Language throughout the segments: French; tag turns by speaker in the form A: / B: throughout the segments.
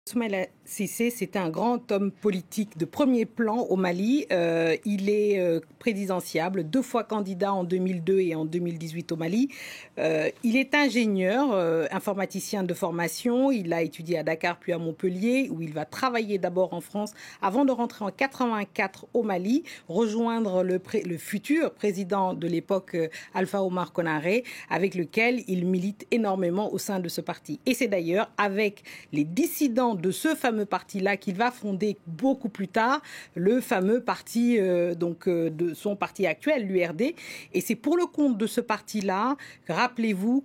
A: Soumaïla Cissé, c'est un grand homme politique de premier plan au Mali. Il est présidentiable, 2 fois candidat en 2002 et en 2018 au Mali. Il est ingénieur, informaticien de formation. Il a étudié à Dakar puis à Montpellier, où il va travailler d'abord en France avant de rentrer en 84 au Mali, rejoindre le futur président de l'époque, Alpha Omar Konaré, avec lequel il milite énormément au sein de ce parti. Et c'est d'ailleurs avec les dissidents de ce fameux parti-là qu'il va fonder beaucoup plus tard le fameux parti de son parti actuel, l'URD. Et c'est pour le compte de ce parti-là, rappelez-vous,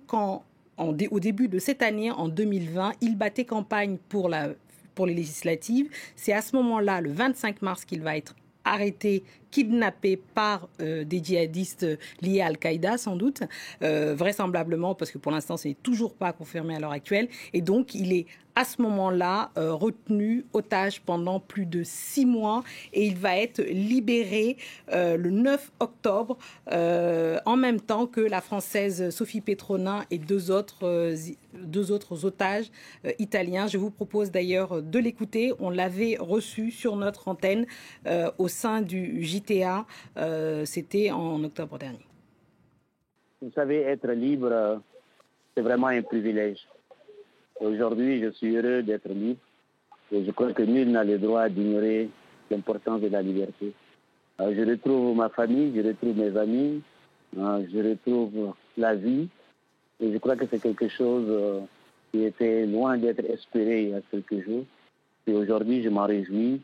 A: au début de cette année, en 2020, il battait campagne pour les législatives. C'est à ce moment-là, le 25 mars, qu'il va être arrêté, kidnappé par des djihadistes liés à Al-Qaïda, sans doute, vraisemblablement, parce que pour l'instant, ce n'est toujours pas confirmé à l'heure actuelle. Et donc, il est à ce moment-là retenu otage pendant plus de 6 mois et il va être libéré le 9 octobre, en même temps que la Française Sophie Petronin et deux autres otages italiens. Je vous propose d'ailleurs de l'écouter. On l'avait reçu sur notre antenne au sein du JTA. C'était en octobre dernier.
B: Vous savez, être libre, c'est vraiment un privilège. Aujourd'hui, je suis heureux d'être libre et je crois que nul n'a le droit d'ignorer l'importance de la liberté. Je retrouve ma famille, je retrouve mes amis, je retrouve la vie et je crois que c'est quelque chose qui était loin d'être espéré il y a quelques jours. Et aujourd'hui, je m'en réjouis